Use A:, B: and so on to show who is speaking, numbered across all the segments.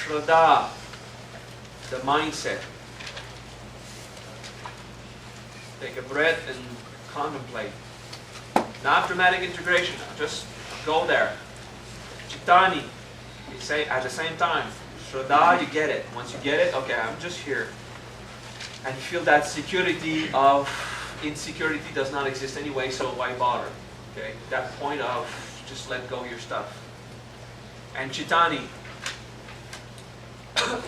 A: Shraddha, the mindset. Take a breath and contemplate. Not dramatic integration, just go there. Chittani, you say at the same time. Shraddha, you get it. Once you get it, okay, I'm just here. And you feel that security of insecurity does not exist anyway, so why bother? Okay, that point of just let go of your stuff. And Chittani,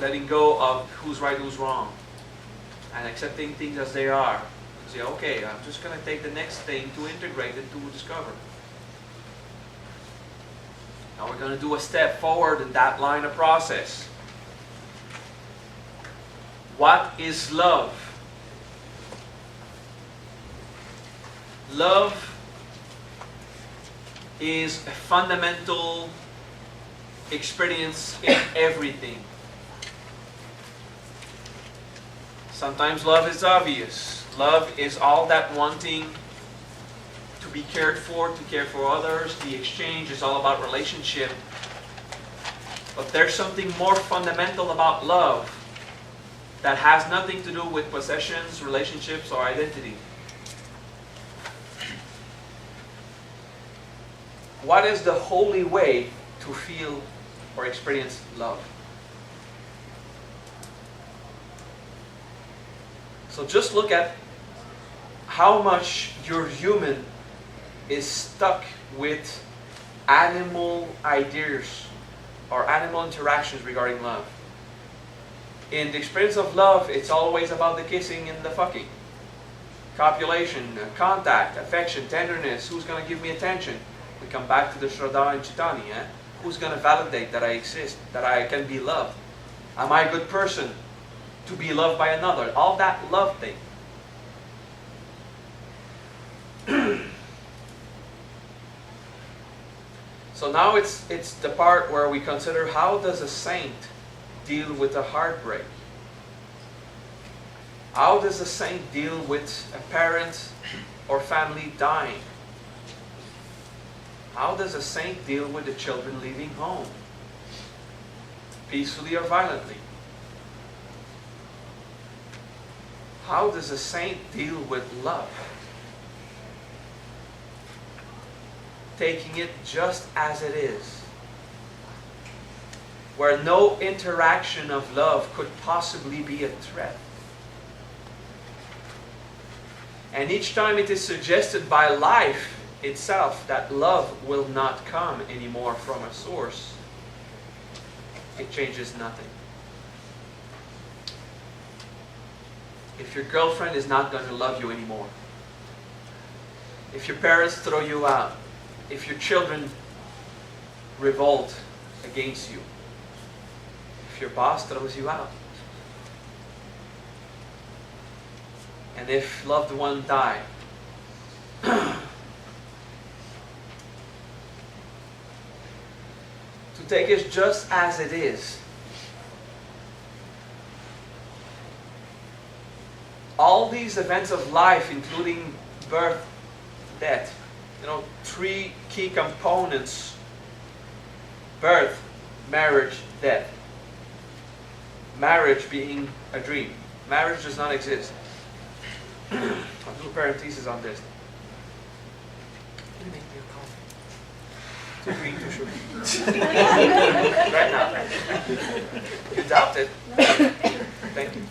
A: letting go of who's right, who's wrong, and accepting things as they are. Say, okay, I'm just going to take the next thing to integrate and to discover. Now we're going to do a step forward in that line of process. What is love? Love is a fundamental experience in everything. Sometimes love is obvious. Love is all that wanting to be cared for, to care for others. The exchange is all about relationship. But there's something more fundamental about love that has nothing to do with possessions, relationships, or identity. What is the holy way to feel or experience love? So just look at how much your human is stuck with animal ideas or animal interactions regarding love. In the experience of love, it's always about the kissing and the fucking. Copulation, contact, affection, tenderness, who's going to give me attention? We come back to the Shraddha and Chittani. Who's going to validate that I exist, that I can be loved? Am I a good person to be loved by another? All that love thing. So now it's the part where we consider, how does a saint deal with a heartbreak? How does a saint deal with a parent or family dying? How does a saint deal with the children leaving home? Peacefully or violently? How does a saint deal with love? Taking it just as it is, where no interaction of love could possibly be a threat. And each time it is suggested by life itself that love will not come anymore from a source, it changes nothing. If your girlfriend is not going to love you anymore, if your parents throw you out, if your children revolt against you, if your boss throws you out, and if loved ones die, to take it just as it is. All these events of life, including birth, death, three key components: birth, marriage, death. Marriage being a dream. Marriage does not exist. I'll do a parenthesis on this. Can you make me a coffee? Too green, too sugar. Right now. You doubt it. Thank you.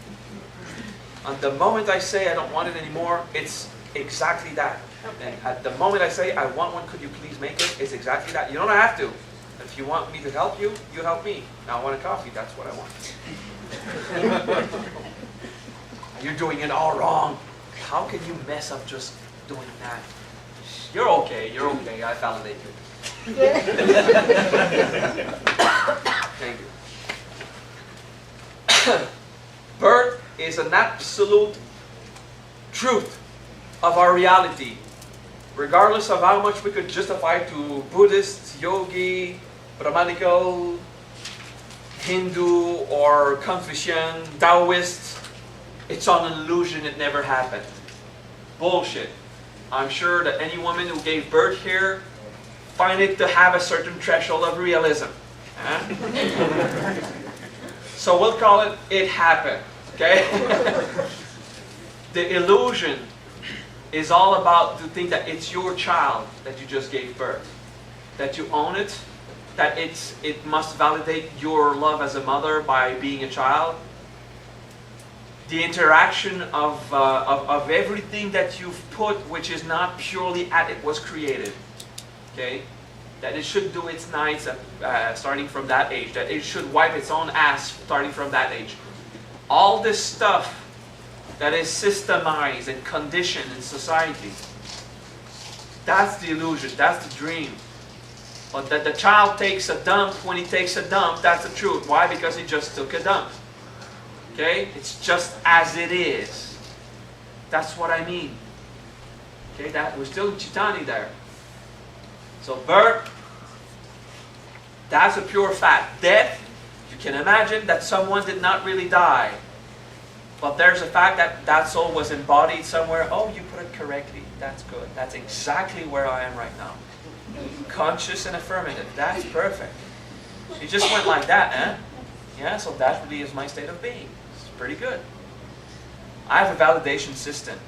A: On the moment I say I don't want it anymore, it's exactly that. And at the moment I say I want one, could you please make it? It's exactly that. You don't have to. If you want me to help you, you help me. Now I want a coffee. That's what I want. You're doing it all wrong. How can you mess up just doing that? You're okay. You're okay. I validate you. Thank you. Birth is an absolute truth of our reality, regardless of how much we could justify to Buddhist, yogi, Brahmanical, Hindu, or Confucian, Taoist. It's an illusion. It never happened. Bullshit. I'm sure that any woman who gave birth here find it to have a certain threshold of realism. So we'll call it, it happened. Okay? The illusion is all about the thing that it's your child that you just gave birth. That you own it. That it must validate your love as a mother by being a child. The interaction of everything that you've put, which is not purely as it was created. Okay? That it should do its nights starting from that age. That it should wipe its own ass starting from that age. All this stuff that is systemized and conditioned in society. That's the illusion. That's the dream. But that the child takes a dump when he takes a dump, that's the truth. Why? Because he just took a dump. Okay? It's just as it is. That's what I mean. Okay? That we're still in Chitani there. So birth, that's a pure fact. Death, you can imagine that someone did not really die. But there's a fact that that soul was embodied somewhere. Oh, you put it correctly. That's good. That's exactly where I am right now. Conscious and affirmative. That's perfect. You just went like that, eh? Yeah, so that really is my state of being. It's pretty good. I have a validation system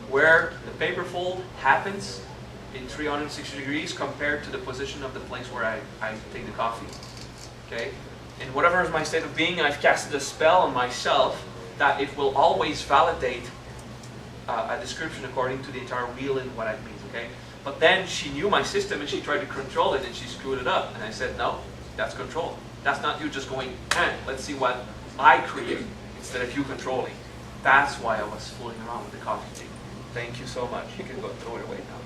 A: where the paper fold happens in 360 degrees compared to the position of the place where I take the coffee. Okay? And whatever is my state of being, I've casted a spell on myself that it will always validate a description according to the entire wheel and what it means. Okay? But then she knew my system and she tried to control it and she screwed it up. And I said, no, that's control. That's not you just going, let's see what I create instead of you controlling. That's why I was fooling around with the coffee thing. Thank you so much. You can go throw it away now.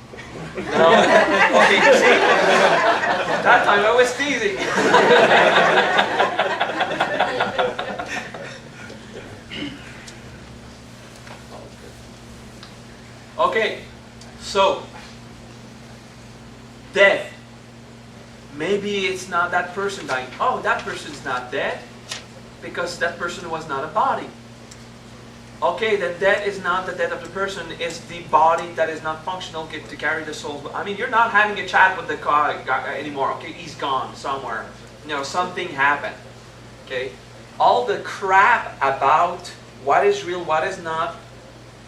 A: No? Okay, you see? That time I was teasing. Okay, so death. Maybe it's not that person dying. Oh, that person's not dead because that person was not a body. Okay, then death is not the death of the person, it's the body that is not functional to carry the soul. I mean, you're not having a chat with the guy anymore. Okay, he's gone somewhere. You know, something happened. Okay, all the crap about what is real, what is not,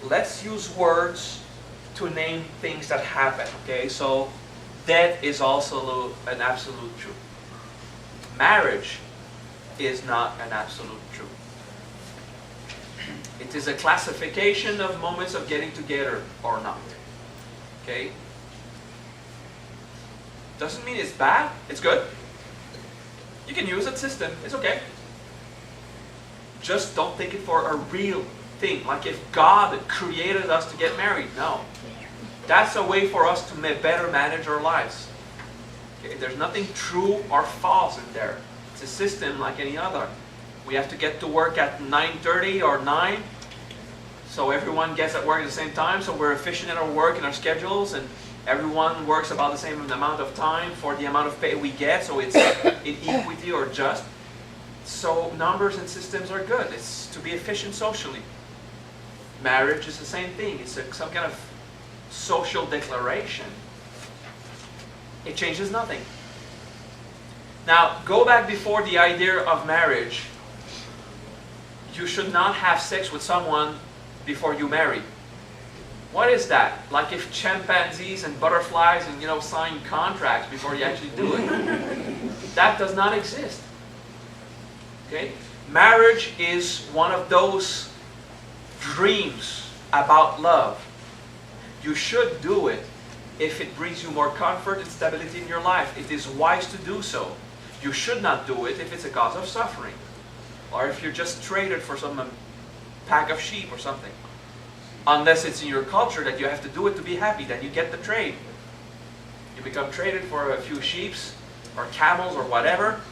A: let's use words to name things that happen. Okay, so death is also an absolute truth. Marriage is not an absolute truth. It is a classification of moments of getting together or not. Okay? Doesn't mean it's bad. It's good. You can use that system. It's okay. Just don't take it for a real thing. Like if God created us to get married. No. That's a way for us to better manage our lives. Okay? There's nothing true or false in there. It's a system like any other. We have to get to work at 9:30 or 9. So everyone gets at work at the same time. So we're efficient in our work and our schedules. And everyone works about the same amount of time for the amount of pay we get. So it's in equity or just. So numbers and systems are good. It's to be efficient socially. Marriage is the same thing. It's some kind of social declaration. It changes nothing. Now, go back before the idea of marriage. You should not have sex with someone before you marry. What is that? Like if chimpanzees and butterflies and sign contracts before you actually do it. That does not exist. Okay? Marriage is one of those dreams about love. You should do it if it brings you more comfort and stability in your life. It is wise to do so. You should not do it if it's a cause of suffering. Or if you're just traded for some pack of sheep or something. Unless it's in your culture that you have to do it to be happy, then you get the trade. You become traded for a few sheep or camels or whatever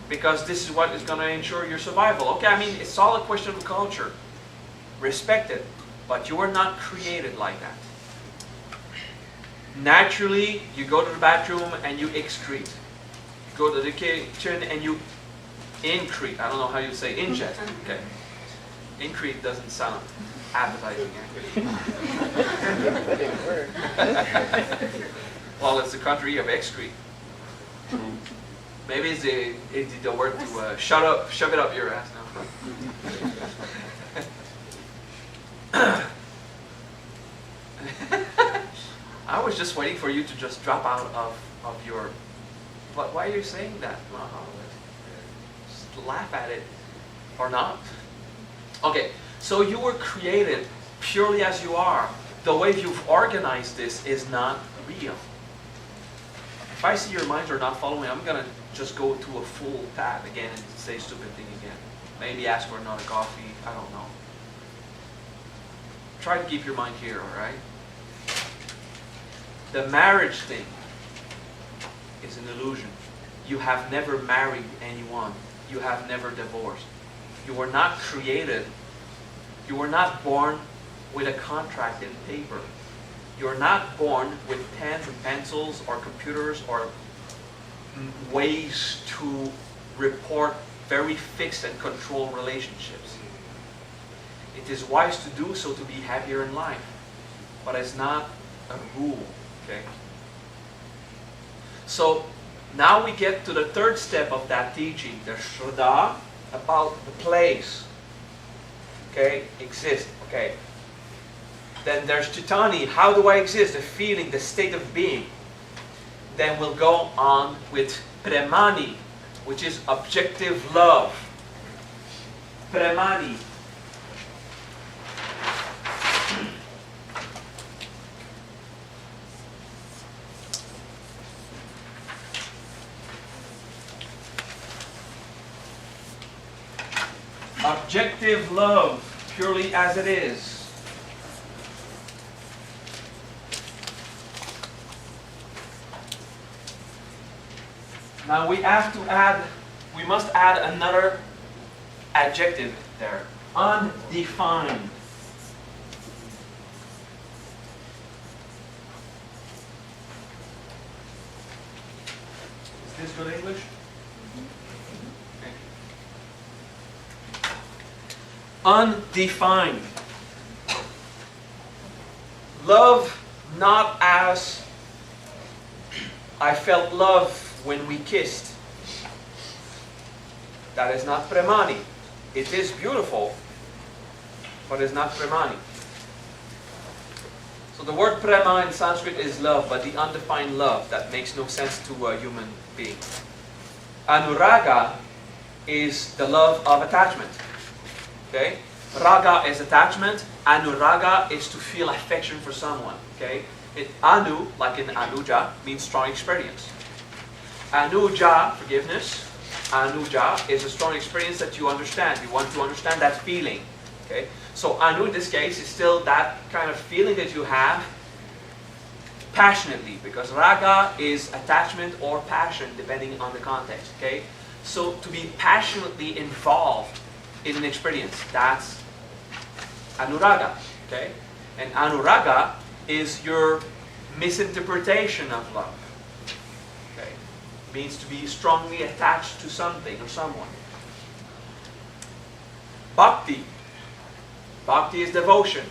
A: because this is what is going to ensure your survival. Okay, I mean, it's all a question of culture. Respect it. But you are not created like that. Naturally, you go to the bathroom and you excrete. You go to the kitchen and you increte. I don't know how you say ingest. Okay. Increte doesn't sound appetizing. Well, it's the country of excrete. Maybe it's the word to shut up, shove it up your ass now. I was just waiting for you to just drop out of your... Why are you saying that, Maha? Just laugh at it. Or not. Okay, so you were created purely as you are. The way you've organized this is not real. If I see your minds are not following, I'm going to just go to a full tab again and say stupid thing again. Maybe ask for another coffee. I don't know. Try to keep your mind here, alright? The marriage thing is an illusion. You have never married anyone. You have never divorced. You were not created. You were not born with a contract in paper. You're not born with pens and pencils or computers or ways to report very fixed and controlled relationships. It is wise to do so to be happier in life, but it's not a rule. Okay? So now we get to the third step of that teaching. There's Shraddha, about the place. Okay? Exist. Okay. Then there's Chitani, how do I exist? The feeling, the state of being. Then we'll go on with Premani, which is objective love. Premani. Objective love, purely as it is. Now we must add another adjective there. Undefined. Is this good English? Okay. Undefined. Love not as I felt love when we kissed. That is not Premani. It is beautiful, but it's not Premani. So the word Prema in Sanskrit is love, but the undefined love that makes no sense to a human being. Anuraga is the love of attachment. Okay? Raga is attachment. Anuraga is to feel affection for someone. Okay? Anu, like in Anuja, means strong experience. Anuja, forgiveness. Anuja is a strong experience that you understand. You want to understand that feeling. Okay? So Anu in this case is still that kind of feeling that you have passionately, because Raga is attachment or passion depending on the context. Okay? So to be passionately involved in an experience, that's Anuraga. Okay? And Anuraga is your misinterpretation of love. Okay? Means to be strongly attached to something or someone. Bhakti. Bhakti is devotion.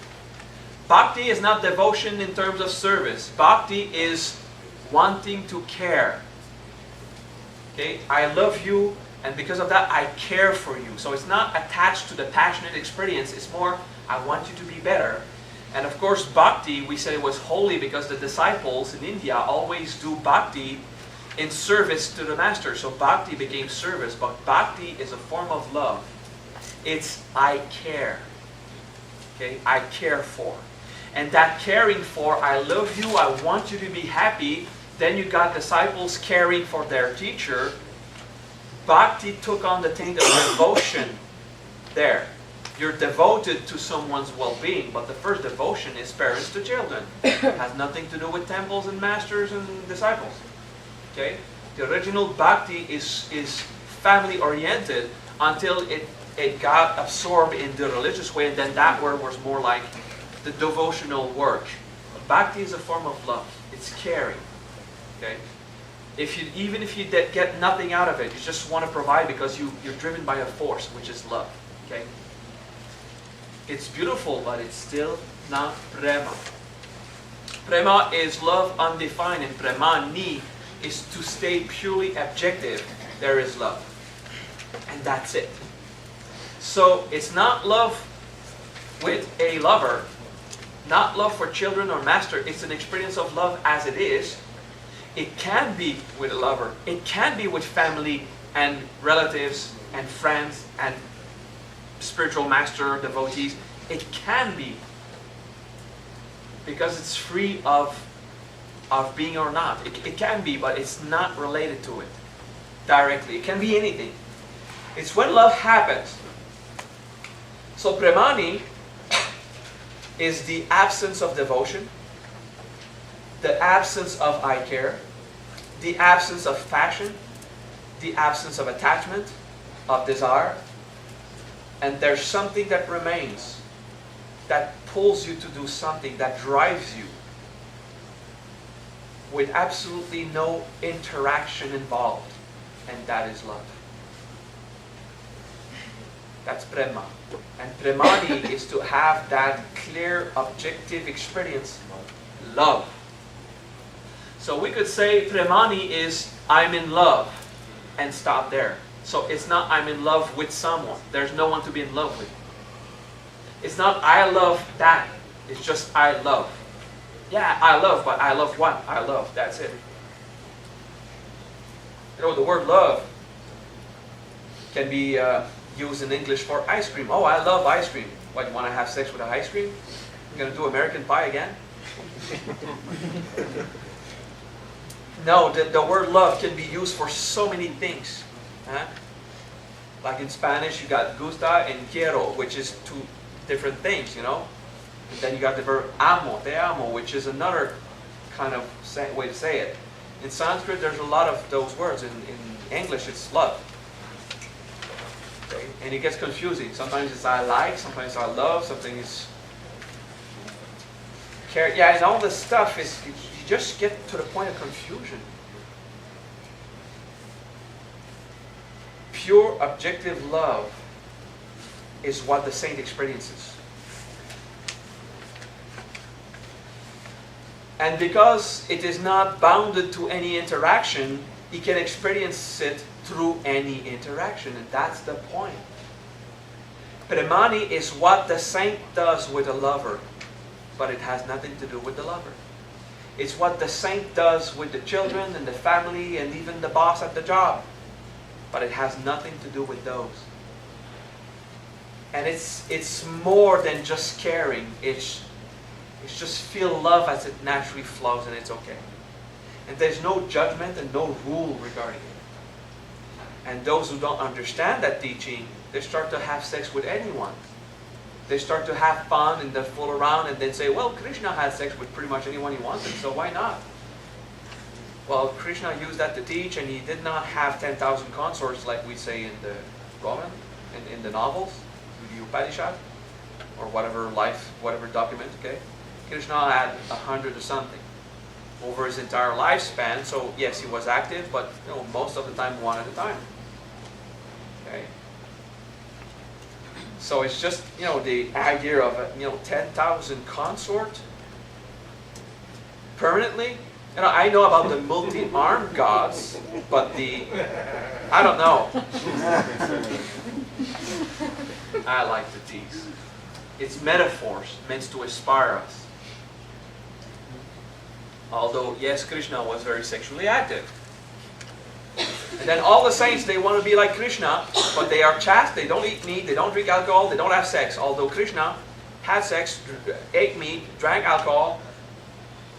A: Bhakti is not devotion in terms of service. Bhakti is wanting to care. Okay? I love you, and because of that I care for you. So it's not attached to the passionate experience. It's more, I want you to be better. And of course, bhakti, we said it was holy because the disciples in India always do bhakti in service to the master. So bhakti became service, but bhakti is a form of love. It's I care. Okay? I care for. And that caring for, I love you, I want you to be happy. Then you got disciples caring for their teacher. Bhakti took on the thing of devotion there. You're devoted to someone's well-being, but the first devotion is parents to children. It has nothing to do with temples and masters and disciples. Okay? The original bhakti is family-oriented until it got absorbed in the religious way, and then that word was more like the devotional work. Bhakti is a form of love. It's caring. Okay? Even if you get nothing out of it, you just want to provide because you're driven by a force, which is love. Okay? It's beautiful, but it's still not prema. Prema is love undefined, and premani is to stay purely objective. there is love. And that's it. So it's not love with a lover, not love for children or master. It's an experience of love as it is. It can be with a lover. It can be with family and relatives and friends and spiritual master, devotees. It can be. Because it's free of being or not. It can be, but it's not related to it directly. It can be anything. It's when love happens. So Premani is the absence of devotion, the absence of I care, the absence of passion, the absence of attachment, of desire, and there's something that remains, that pulls you to do something, that drives you, with absolutely no interaction involved, and that is love. That's prema. And premani is to have that clear, objective experience, love. So we could say premani is I'm in love, and stop there. So it's not I'm in love with someone. There's no one to be in love with. It's not I love that. It's just I love. Yeah, I love, but I love what? I love. That's it. You know, the word love can be used in English for ice cream. Oh, I love ice cream. What, you want to have sex with ice cream? You're going to do American Pie again? No, the word love can be used for so many things. Huh? Like in Spanish, you got gusta and quiero, which is two different things, you know? And then you got the verb amo, te amo, which is another kind of way to say it. In Sanskrit, there's a lot of those words. In English, it's love. Okay? And it gets confusing. Sometimes it's I like, sometimes I love, something is care. Yeah, and all this stuff is, you just get to the point of confusion. Pure objective love is what the saint experiences. And because it is not bounded to any interaction, he can experience it through any interaction. And that's the point. Premani is what the saint does with a lover, but it has nothing to do with the lover. It's what the saint does with the children and the family and even the boss at the job, but it has nothing to do with those. And it's more than just caring. It's just feel love as it naturally flows, and it's okay. And there's no judgment and no rule regarding it. And those who don't understand that teaching, they start to have sex with anyone. They start to have fun and they fool around and then say, well, Krishna had sex with pretty much anyone he wanted, so why not? Well, Krishna used that to teach, and he did not have 10,000 consorts like we say in the Roman, in the novels, the Upanishad, or whatever document, okay? Krishna had 100 or something over his entire lifespan. So yes, he was active, but most of the time one at a time. Okay. So it's just the idea of 10,000 consort permanently. I know about the multi-armed gods, but I don't know. I like to tease. It's metaphors meant to inspire us. Although, yes, Krishna was very sexually active. And then all the saints, they want to be like Krishna, but they are chaste, they don't eat meat, they don't drink alcohol, they don't have sex. Although Krishna had sex, ate meat, drank alcohol.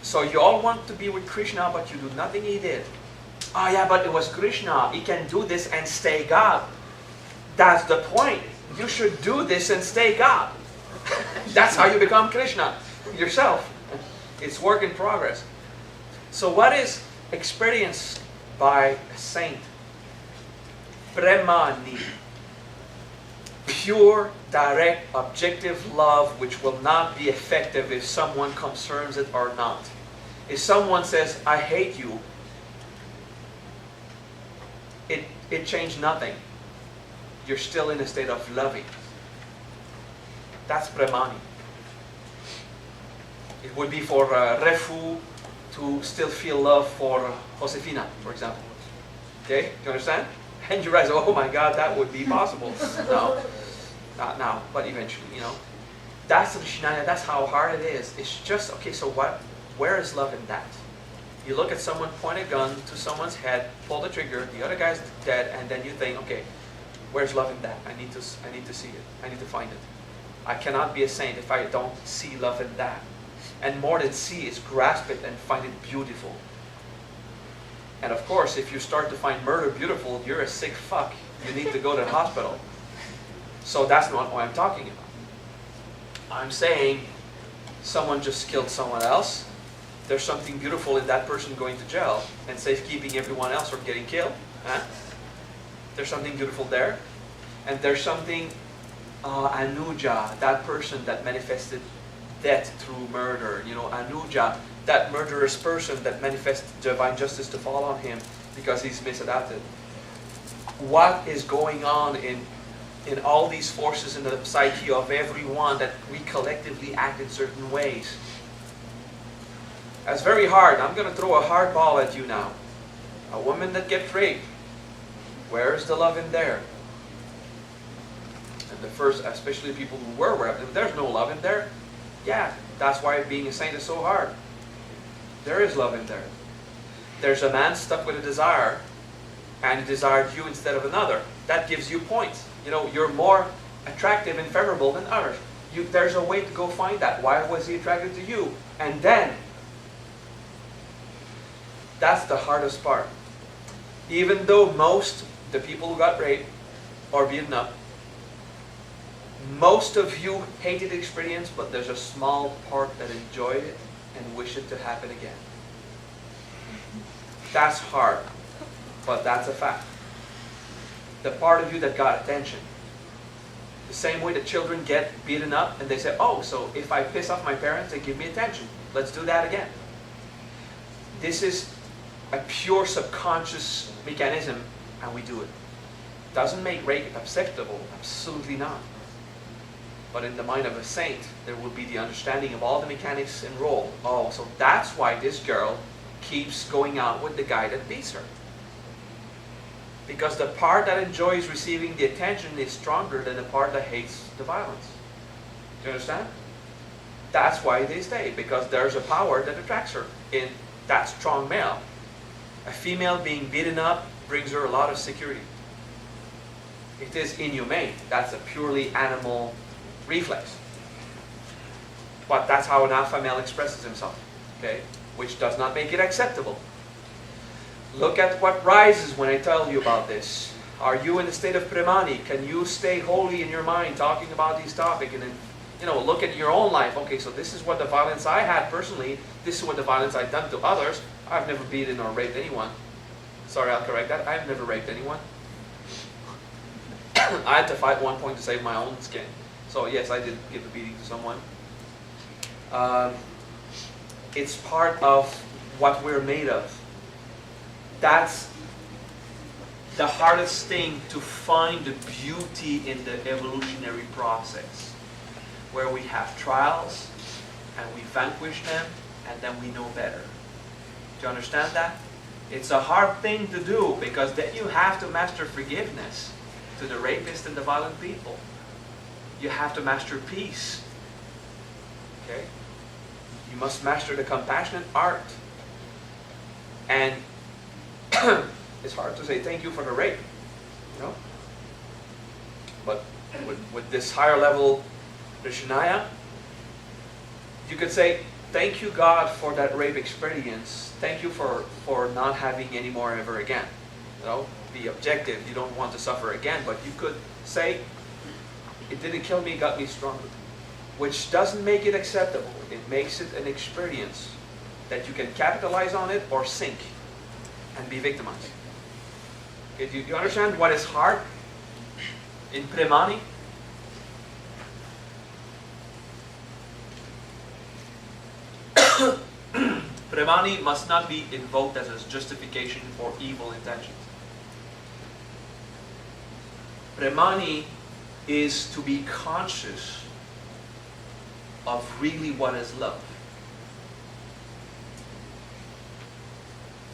A: So you all want to be with Krishna, but you do nothing he did. Oh yeah, but it was Krishna. He can do this and stay God. That's the point. You should do this and stay God. That's how you become Krishna yourself. It's work in progress. So what is experienced by a saint? Premani. Pure, direct, objective love which will not be effective if someone confirms it or not. If someone says, I hate you, it changed nothing. You're still in a state of loving. That's Premani. It would be for Refu to still feel love for Josefina, for example. Okay? Do you understand? And you realize, oh my God, that would be possible. No, not now, but eventually, That's the Rishi Naya, that's how hard it is. It's just, okay, so where is love in that? You look at someone, point a gun to someone's head, pull the trigger, the other guy's dead, and then you think, okay, where's love in that? I need to see it. I need to find it. I cannot be a saint if I don't see love in that. And more than see is grasp it and find it beautiful. And of course, if you start to find murder beautiful, you're a sick fuck. You need to go to the hospital. So that's not what I'm talking about. I'm saying someone just killed someone else. There's something beautiful in that person going to jail and safekeeping everyone else from getting killed. Huh? There's something beautiful there. And there's something, Anuja, that person that manifested death through murder. Anuja, that murderous person that manifests divine justice to fall on him because he's misadapted. What is going on in all these forces in the psyche of everyone that we collectively act in certain ways? That's very hard. I'm going to throw a hard ball at you now. A woman that gets raped, where is the love in there? And the first, especially people who were raped, there's no love in there. Yeah, that's why being a saint is so hard. There is love in there. There's a man stuck with a desire, and he desired you instead of another. That gives you points. You're more attractive and favorable than others. There's a way to go find that. Why was he attracted to you? And then, that's the hardest part. Even though the people who got raped or beaten up, most of you hated the experience, but there's a small part that enjoyed it and wish it to happen again. That's hard, but that's a fact. The part of you that got attention. The same way that children get beaten up and they say, oh, so if I piss off my parents, they give me attention. Let's do that again. This is a pure subconscious mechanism, and we do it. Doesn't make rape acceptable, absolutely not. But in the mind of a saint, there will be the understanding of all the mechanics and role. Oh, so that's why this girl keeps going out with the guy that beats her. Because the part that enjoys receiving the attention is stronger than the part that hates the violence. Do you understand? That's why they stay, because there's a power that attracts her in that strong male. A female being beaten up brings her a lot of security. It is inhumane. That's a purely animal reflex. But that's how an alpha male expresses himself, okay? Which does not make it acceptable. Look at what rises when I tell you about this. Are you in the state of Premani? Can you stay holy in your mind talking about these topics and then, look at your own life. Okay, so this is what the violence I had personally. This is what the violence I've done to others. I've never beaten or raped anyone. Sorry, I'll correct that. I've never raped anyone. I had to fight one point to save my own skin. So yes, I did give a beating to someone. It's part of what we're made of. That's the hardest thing, to find the beauty in the evolutionary process, where we have trials and we vanquish them and then we know better. Do you understand that? It's a hard thing to do, because then you have to master forgiveness to the rapist and the violent people. You have to master peace. Okay? You must master the compassionate art. And it's hard to say thank you for the rape, But with this higher level Rishi Naya, you could say, thank you God for that rape experience. Thank you for not having any more ever again. Be objective. You don't want to suffer again, but you could say, it didn't kill me, it got me stronger. Which doesn't make it acceptable. It makes it an experience that you can capitalize on it or sink and be victimized. Okay, do you understand what is hard in Premani? Premani must not be invoked as a justification for evil intentions. Premani is to be conscious of really what is love.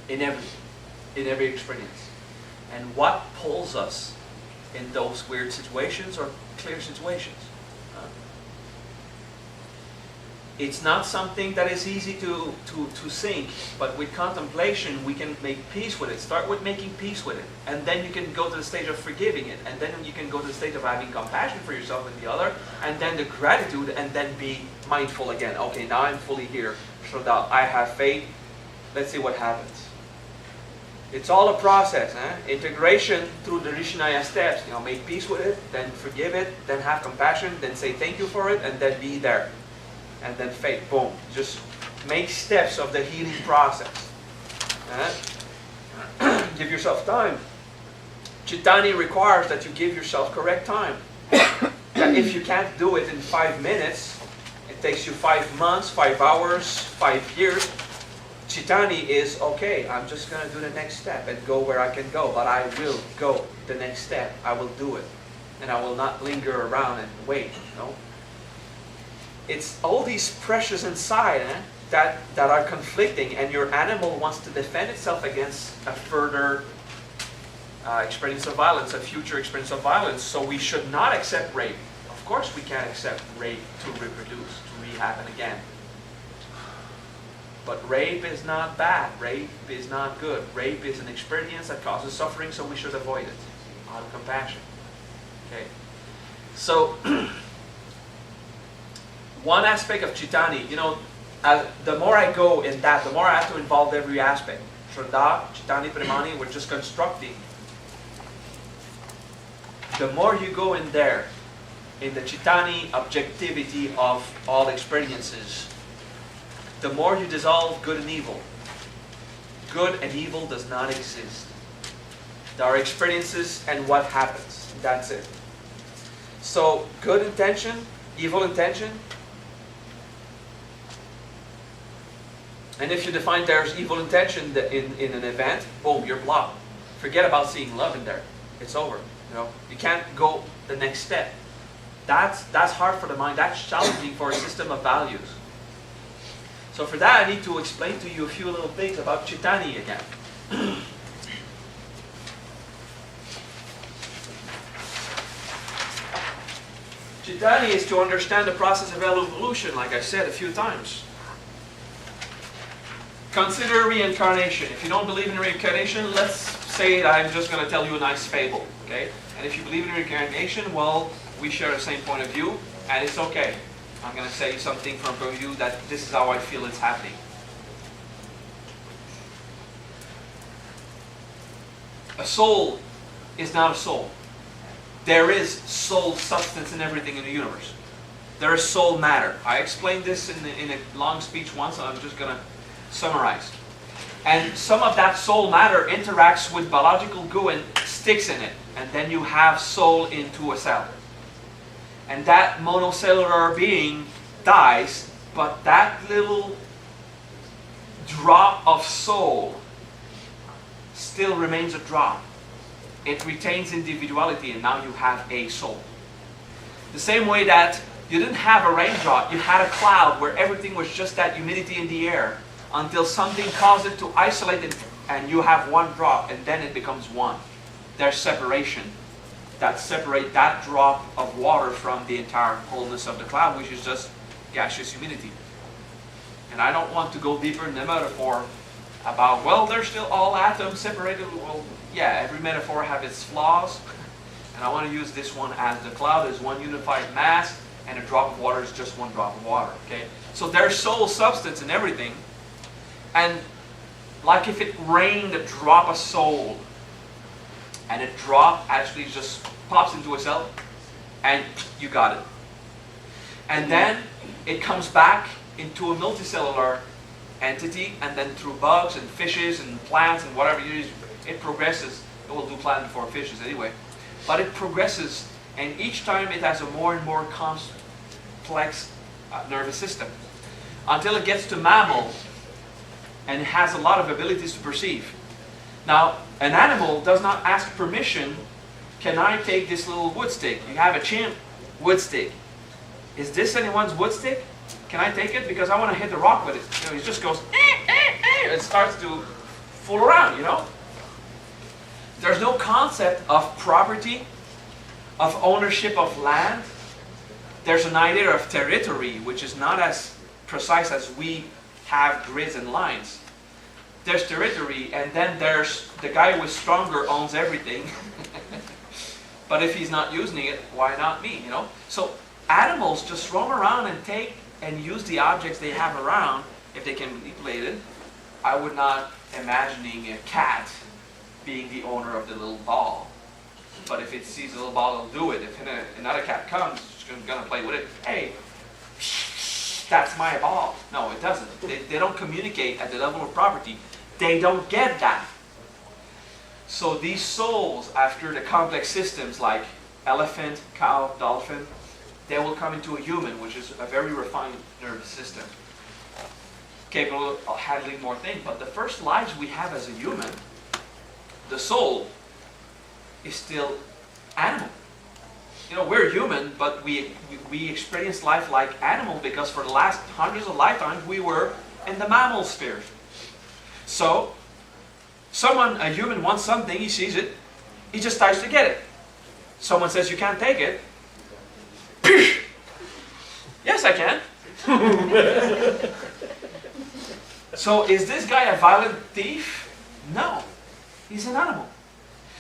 A: In every experience.
B: And what pulls us in those weird situations or clear situations? It's not something that is easy to sink, but with contemplation we can make peace with it. Start with making peace with it, and then you can go to the stage of forgiving it, and then you can go to the stage of having compassion for yourself and the other, and then the gratitude, and then be mindful again. Okay, now I'm fully here, so that I have faith. Let's see what happens. It's all a process, integration through the Rishi Naya steps. Make peace with it, then forgive it, then have compassion, then say thank you for it, and then be there. And then faith, boom. Just make steps of the healing process. Give yourself time. Chittani requires that you give yourself correct time. If you can't do it in 5 minutes, it takes you 5 months, 5 hours, 5 years. Chittani is, okay, I'm just going to do the next step and go where I can go. But I will go the next step. I will do it. And I will not linger around and wait. It's all these pressures inside that are conflicting, and your animal wants to defend itself against a further experience of violence, a future experience of violence. So we should not accept rape. Of course we can't accept rape to reproduce, to re-happen again. But rape is not bad. Rape is not good. Rape is an experience that causes suffering, so we should avoid it out of compassion. Okay. So one aspect of Chittani, the more I go in that, the more I have to involve every aspect. Shraddha, Chittani, Premani, we're just constructing. The more you go in there, in the Chittani objectivity of all experiences, the more you dissolve good and evil. Good and evil does not exist. There are experiences and what happens. That's it. So, good intention, evil intention. And if you define there's evil intention in an event, boom, you're blocked. Forget about seeing love in there. It's over. You can't go the next step. That's hard for the mind. That's challenging for a system of values. So for that, I need to explain to you a few little things about Chittani again. Chittani is to understand the process of evolution, like I said a few times. Consider reincarnation. If you don't believe in reincarnation, let's say that I'm just going to tell you a nice fable. Okay? And if you believe in reincarnation, well, we share the same point of view, and it's okay. I'm going to say something from point of view that this is how I feel it's happening. A soul is not a soul. There is soul substance in everything in the universe. There is soul matter. I explained this in a long speech once, and I'm just going to summarize. And some of that soul matter interacts with biological goo and sticks in it. And then you have soul into a cell. And that monocellular being dies, but that little drop of soul still remains a drop. It retains individuality, and now you have a soul. The same way that you didn't have a raindrop, you had a cloud where everything was just that humidity in the air, until something caused it to isolate it, and you have one drop, and then it becomes one. There's separation that separate that drop of water from the entire wholeness of the cloud, which is just gaseous humidity. And I don't want to go deeper in the metaphor about, well, they're still all atoms separated. Well, yeah, every metaphor has its flaws. And I want to use this one as the cloud is one unified mass, and a drop of water is just one drop of water. Okay? So there's soul substance in everything. And like if it rained a drop of soul, and a drop actually just pops into a cell, and you got it. And then it comes back into a multicellular entity, and then through bugs and fishes and plants and whatever you use, it progresses. It will do plant before fishes anyway. But it progresses, and each time it has a more and more complex nervous system. Until it gets to mammal, and it has a lot of abilities to perceive. Now, an animal does not ask permission, can I take this little wood stick? You have a chimp, wood stick. Is this anyone's wood stick? Can I take it? Because I want to hit the rock with it. It just goes, it starts to fool around, There's no concept of property, of ownership of land. There's an idea of territory, which is not as precise as we have grids and lines. There's territory, and then there's the guy who is stronger owns everything. But if he's not using it, why not me, you know? So animals just roam around and take and use the objects they have around if they can manipulate it. I would not imagining a cat being the owner of the little ball. But if it sees a little ball, it'll do it. If another cat comes, it's going to play with it. Hey, that's my ball. No, it doesn't. They don't communicate at the level of property. They don't get that. So these souls, after the complex systems like elephant, cow, dolphin, they will come into a human, which is a very refined nervous system, capable of handling more things. But the first lives we have as a human, the soul is still animal. You know, we're human, but we experience life like animal because for the last hundreds of lifetimes we were in the mammal sphere. So, a human wants something, he sees it, he just tries to get it. Someone says you can't take it. Yes, I can. So is this guy a violent thief? No. He's an animal.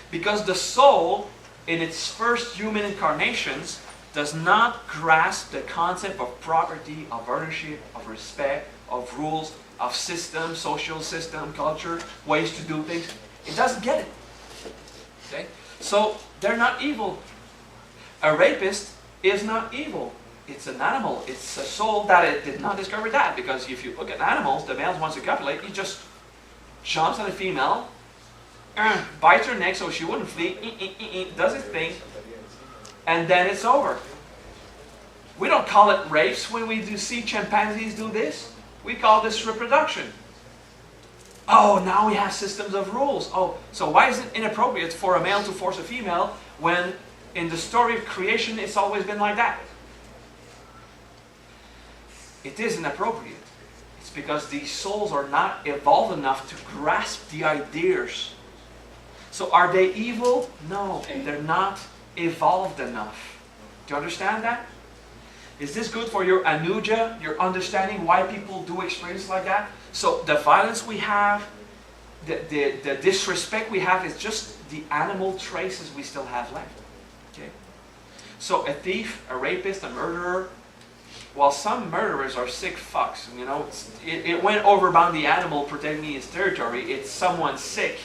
B: Because the soul, in its first human incarnations, does not grasp the concept of property, of ownership, of respect, of rules, of system, social system, culture, ways to do things. It doesn't get it. Okay? So they're not evil. A rapist is not evil. It's an animal. It's a soul that it did not discover that. Because if you look at animals, the males wants to copulate, he just jumps on the female, bites her neck so she wouldn't flee, does his thing, and then it's over. We don't call it rapes when we do see chimpanzees do this. We call this reproduction. Oh, now we have systems of rules. Oh, so why is it inappropriate for a male to force a female when in the story of creation it's always been like that? It is inappropriate. It's because these souls are not evolved enough to grasp the ideas. So are they evil? No, they're not evolved enough. Do you understand that? Is this good for your anuja, your understanding why people do experience like that? So the violence we have, the disrespect we have is just the animal traces we still have left. Okay? So a thief, a rapist, a murderer, while some murderers are sick fucks, you know, it went over bound the animal protecting his territory. It's someone sick,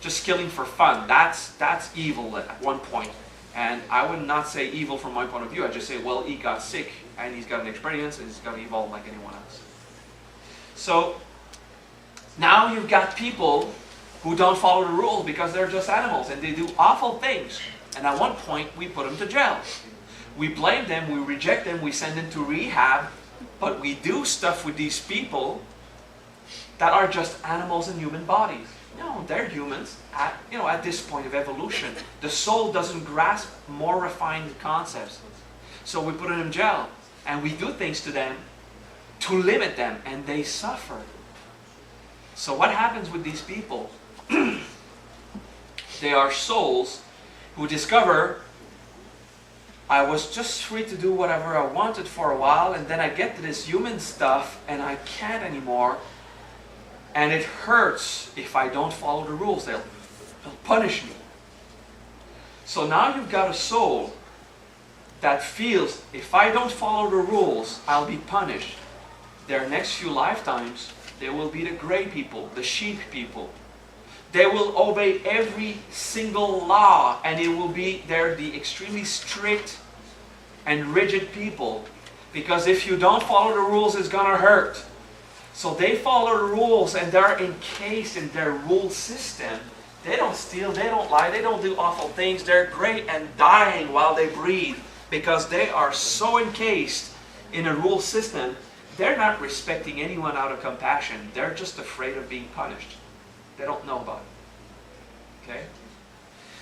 B: just killing for fun. That's evil at one point. And I would not say evil from my point of view. I just say, well, he got sick and he's got an experience and he's got to evolve like anyone else. So now you've got people who don't follow the rules because they're just animals and they do awful things. And at one point we put them to jail. We blame them, we reject them, we send them to rehab, but we do stuff with these people that are just animals in human bodies. No, they're humans at this point of evolution. The soul doesn't grasp more refined concepts. So we put them in jail and we do things to them to limit them and they suffer. So what happens with these people? They are souls who discover, I was just free to do whatever I wanted for a while and then I get to this human stuff and I can't anymore. And it hurts if I don't follow the rules. They'll punish me. So now you've got a soul that feels, if I don't follow the rules, I'll be punished. Their next few lifetimes, they will be the gray people, the sheep people. They will obey every single law, and they're the extremely strict and rigid people. Because if you don't follow the rules, it's gonna hurt. So they follow the rules and they're encased in their rule system. They don't steal, they don't lie, they don't do awful things. They're great and dying while they breathe because they are so encased in a rule system. They're not respecting anyone out of compassion. They're just afraid of being punished. They don't know about it. Okay?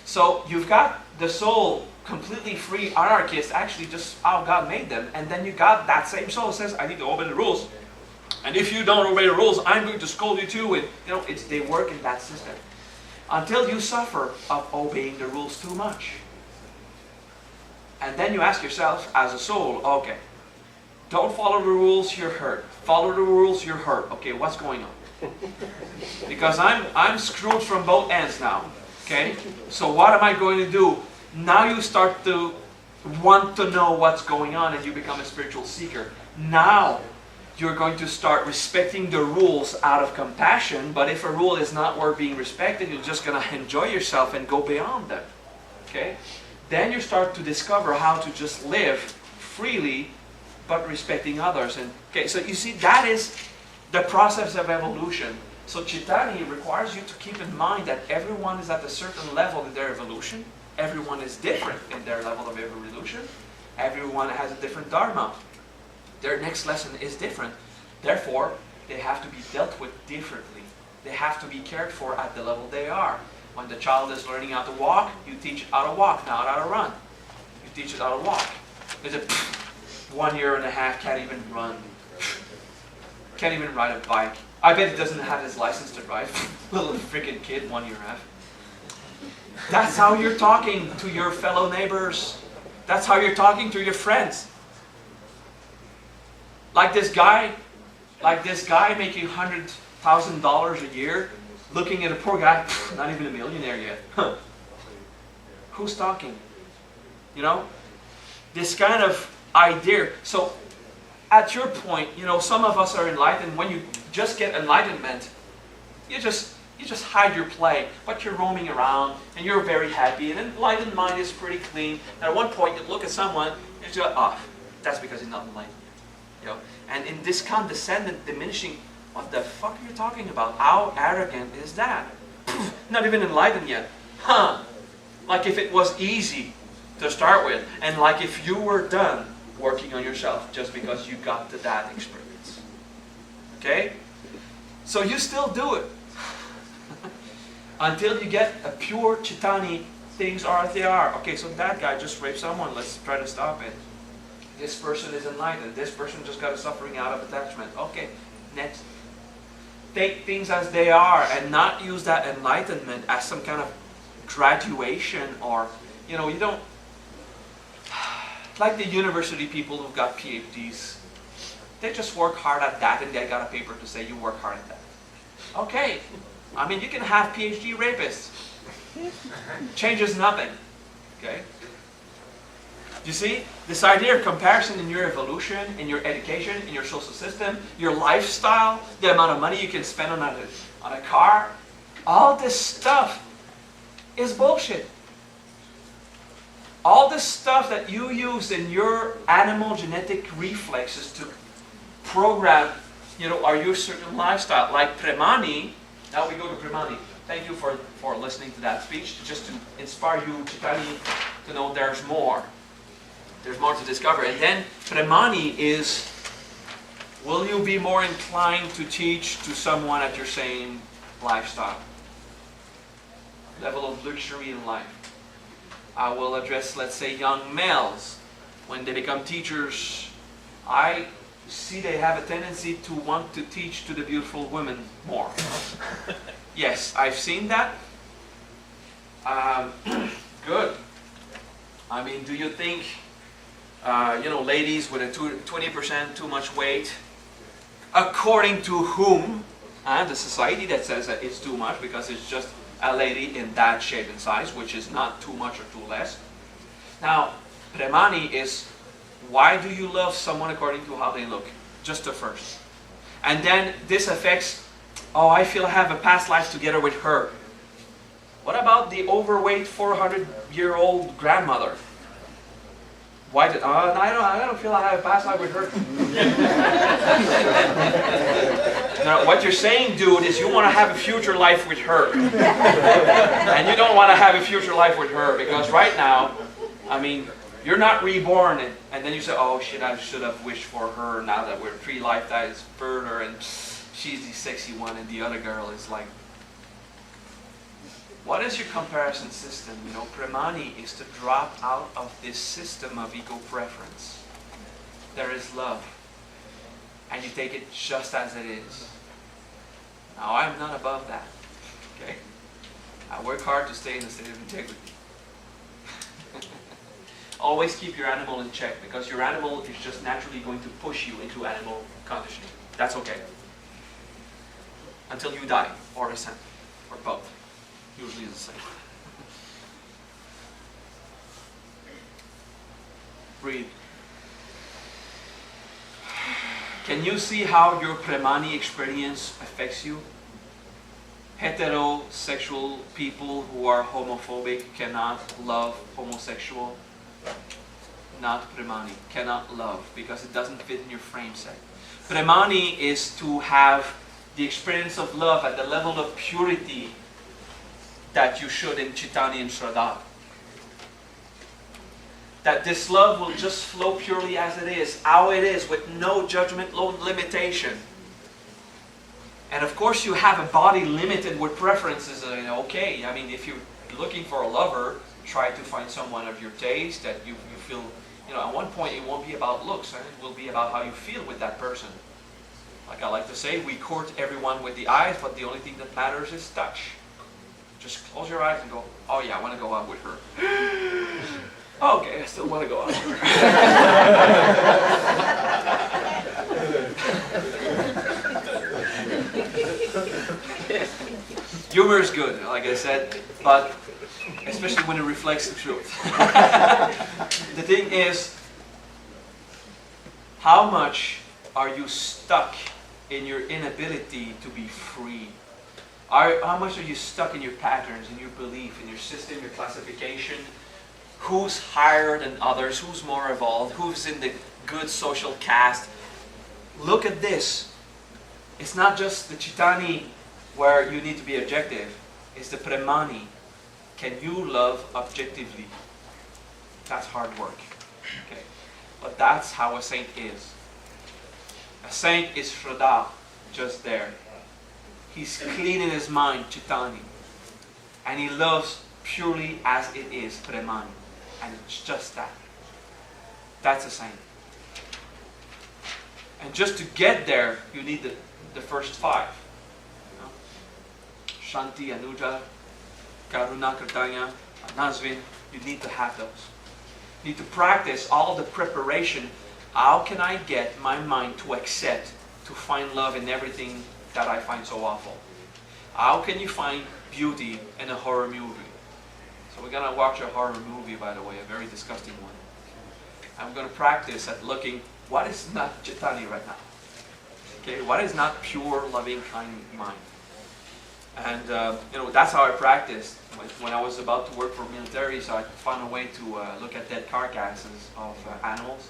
B: So you've got the soul completely free anarchist, actually just how God made them. And then you got that same soul that says, I need to obey the rules. And if you don't obey the rules, I'm going to scold you too. And they work in that system. until you suffer of obeying the rules too much. And then you ask yourself as a soul, okay, don't follow the rules, you're hurt. Follow the rules, you're hurt. Okay, what's going on? Because I'm screwed from both ends now. Okay? So what am I going to do? Now you start to want to know what's going on and you become a spiritual seeker. Now you're going to start respecting the rules out of compassion, but if a rule is not worth being respected, you're just going to enjoy yourself and go beyond them. Okay? Then you start to discover how to just live freely, but respecting others. And okay, so you see, that is the process of evolution. So Chitani requires you to keep in mind that everyone is at a certain level in their evolution. Everyone is different in their level of evolution. Everyone has a different dharma. Their next lesson is different. Therefore, they have to be dealt with differently. They have to be cared for at the level they are. When the child is learning how to walk, you teach it how to walk, not how to run. You teach it how to walk. Is it 1 year and a half, can't even run. Can't even ride a bike. I bet he doesn't have his license to drive. Little freaking kid, 1 year and a half. That's how you're talking to your fellow neighbors. That's how you're talking to your friends. Like this guy making $100,000 a year, looking at a poor guy, not even a millionaire yet. Huh. Who's talking? You know? This kind of idea. So, at your point, you know, some of us are enlightened. When you just get enlightenment, you just hide your play, but you're roaming around and you're very happy. And an enlightened mind is pretty clean. And at one point, you look at someone and you go, "Ah, that's because he's not enlightened." You know? And in this condescendent, diminishing, what the fuck are you talking about? How arrogant is that? Not even enlightened yet. Huh? Like if it was easy to start with, and like if you were done working on yourself just because you got to that experience. Okay? So you still do it. Until you get a pure Chitani, things are as they are. Okay, so that guy just raped someone, let's try to stop it. This person is enlightened. This person just got a suffering out of attachment. Okay, next. Take things as they are and not use that enlightenment as some kind of graduation or, you know, you don't, like the university people who've got PhDs, they just work hard at that and they got a paper to say you work hard at that. Okay, I mean you can have PhD rapists. Changes nothing. Okay? You see, this idea of comparison in your evolution, in your education, in your social system, your lifestyle, the amount of money you can spend on a car, all this stuff is bullshit. All this stuff that you use in your animal genetic reflexes to program, you know, are your certain lifestyle. Like Premani, now we go to Premani. Thank you for listening to that speech, just to inspire you, Chitani, to know there's more. There's more to discover. And then Premani is, will you be more inclined to teach to someone at your same lifestyle? Level of luxury in life. I will address, let's say, young males. When they become teachers, I see they have a tendency to want to teach to the beautiful women more. Yes, I've seen that. Good. I mean, do you think, you know, ladies with a 20% too much weight, according to whom? The society that says that it's too much because it's just a lady in that shape and size, which is not too much or too less. Now, Premani is, why do you love someone according to how they look? Just the first. And then this affects, oh, I feel I have a past life together with her. What about the overweight 400-year-old grandmother? Why did, I don't feel I have a past life with her. Now, what you're saying, dude, is you want to have a future life with her. And you don't want to have a future life with her because right now, I mean, you're not reborn. And then you say, oh shit, I should have wished for her now that we're 3 lifetimes further and she's the sexy one and the other girl is like... What is your comparison system? You know, Premani is to drop out of this system of ego preference. There is love. And you take it just as it is. Now, I'm not above that. Okay? hard to stay in a state of integrity. Always keep your animal in check, because your animal is just naturally going to push you into animal conditioning. That's okay. Until you die, or ascend, or both. Usually it's the same. Breathe. Can you see how your Pramani experience affects you? Heterosexual people who are homophobic cannot love homosexual. Not Pramani. Cannot love because it doesn't fit in your frame set. Pramani is to have the experience of love at the level of purity that you should in Chaitanya and Shraddha. That this love will just flow purely as it is, how it is, with no judgment, no limitation. And of course you have a body limited with preferences. Okay, I mean, if you're looking for a lover, try to find someone of your taste that you feel, at one point it won't be about looks, it will be about how you feel with that person. Like I like to say, we court everyone with the eyes, but the only thing that matters is touch. Just close your eyes and go, oh yeah, I want to go out with her. Okay, I still want to go out with her. Humor is good, like I said, but especially when it reflects the truth. The thing is, how much are you stuck in your inability to be free? How much are you stuck in your patterns, in your belief, in your system, your classification? Who's higher than others? Who's more evolved? Who's in the good social caste? Look at this. It's not just the Chaitanya where you need to be objective. It's the Pramani. Can you love objectively? That's hard work. Okay. But that's how a saint is. A saint is Shraddha, just there. He's clean in his mind, Chaitanya. And he loves purely as it is, Pramani. And it's just that. That's a saint. And just to get there, you need the first five. Shanti, Anuja, Karuna, Kritanya, Nazvin. You need to have those. You need to practice all the preparation. How can I get my mind to accept, to find love in everything that I find so awful? How can you find beauty in a horror movie? So we're going to watch a horror movie, by the way, a very disgusting one. I'm going to practice at looking, what is not Chaitanya right now? Okay, what is not pure, loving, kind mind? And that's how I practiced. When I was about to work for military, so I found a way to look at dead carcasses of animals.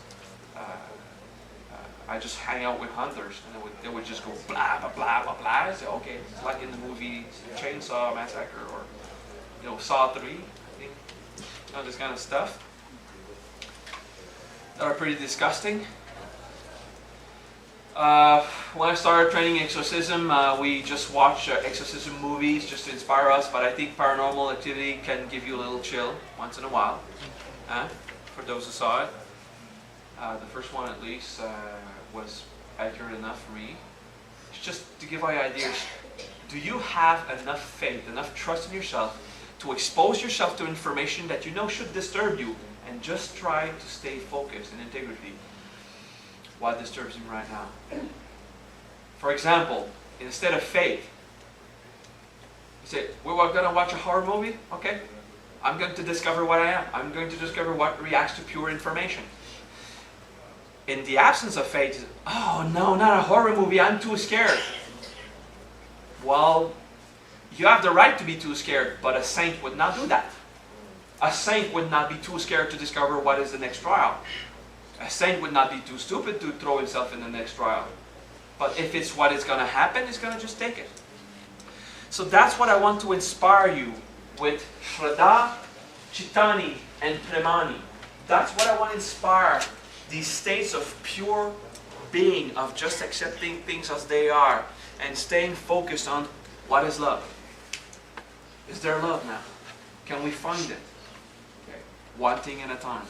B: I just hang out with hunters, and they would just go blah blah blah blah blah. I say, okay, it's like in the movie Chainsaw Massacre, or Saw 3, I think. This kind of stuff that are pretty disgusting. When I started training exorcism, we just watch exorcism movies just to inspire us, but I think paranormal activity can give you a little chill once in a while, for those who saw it. The first one at least was accurate enough for me. It's just to give you ideas. Do you have enough faith, enough trust in yourself to expose yourself to information that you know should disturb you, and just try to stay focused and integrity? What disturbs him right now? For example, instead of faith, you say, we're going to watch a horror movie? Okay. I'm going to discover what I am. I'm going to discover what reacts to pure information. In the absence of faith, oh no, not a horror movie, I'm too scared. Well, you have the right to be too scared, but a saint would not do that. A saint would not be too scared to discover what is the next trial. A saint would not be too stupid to throw himself in the next trial. But if it's what is going to happen, he's going to just take it. So that's what I want to inspire you with Shraddha, Chaitanya, and Pramani. That's what I want to inspire. These states of pure being, of just accepting things as they are, and staying focused on what is love. Is there love now? Can we find it? Okay. One thing at a time.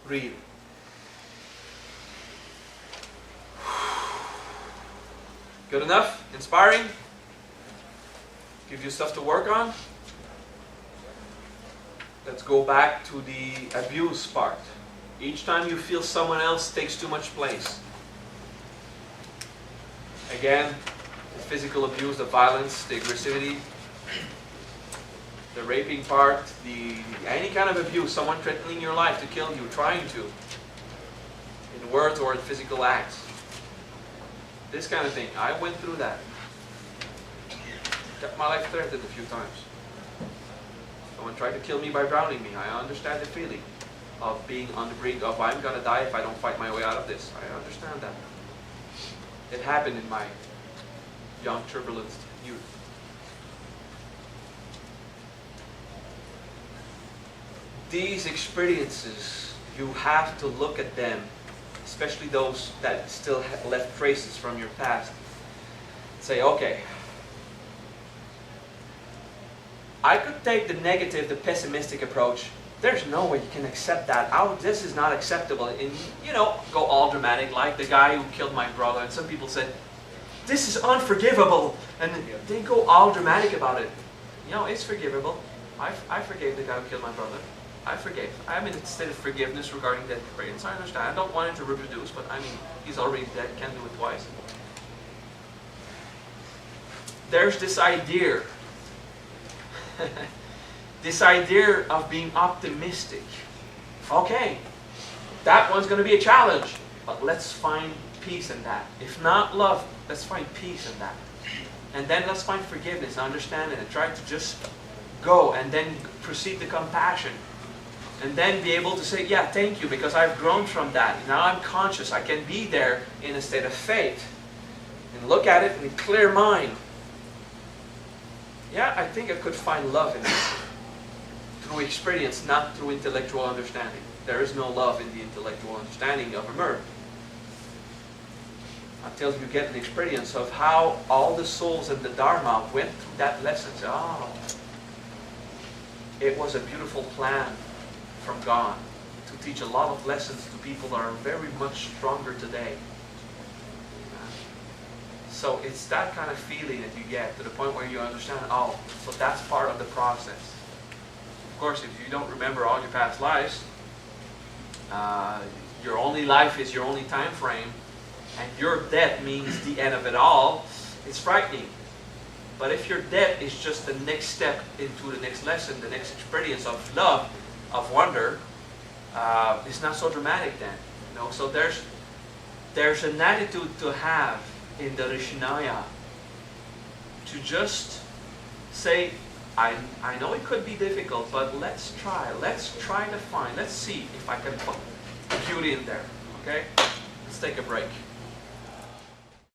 B: Breathe.
A: Good enough? Inspiring? Give you stuff to work on? Let's go back to the abuse part. Each time you feel someone else takes too much place. Again, the physical abuse, the violence, the aggressivity, the raping part, any kind of abuse, someone threatening your life to kill you, trying to, in words or in physical acts. This kind of thing. I went through that. Kept my life threatened a few times. Someone tried to kill me by drowning me. I understand the feeling of being on the brink of I'm going to die if I don't fight my way out of this. I understand that. It happened in my young, turbulent youth. These experiences, you have to look at them, especially those that still left traces from your past. Say, okay, I could take the negative, the pessimistic approach. There's no way you can accept that. This is not acceptable. And, go all dramatic, like the guy who killed my brother. And some people said, this is unforgivable. And they go all dramatic about it. It's forgivable. I forgave the guy who killed my brother. I forgave. I'm in a state of forgiveness regarding that experience. I understand. I don't want him to reproduce, but he's already dead. Can't do it twice. There's this idea. This idea of being optimistic. Okay, that one's going to be a challenge, but let's find peace in that. If not love, let's find peace in that. And then let's find forgiveness, understanding, and try to just go and then proceed to compassion. And then be able to say, yeah, thank you, because I've grown from that. Now I'm conscious. I can be there in a state of faith. And look at it in a clear mind. Yeah, I think I could find love in it. Through experience, not through intellectual understanding. There is no love in the intellectual understanding of a murder. Until you get an experience of how all the souls in the Dharma went through that lesson. It was a beautiful plan from God to teach a lot of lessons to people that are very much stronger today. So it's that kind of feeling that you get to the point where you understand, so that's part of the process. Of course, if you don't remember all your past lives, your only life is your only time frame, and your death means the end of it all, it's frightening. But if your death is just the next step into the next lesson, the next experience of love, of wonder, it's not so dramatic then. So there's an attitude to have in the Rishi Naya to just say, I know it could be difficult, but let's try to find, let's see if I can put beauty in there. Okay? Let's take a break.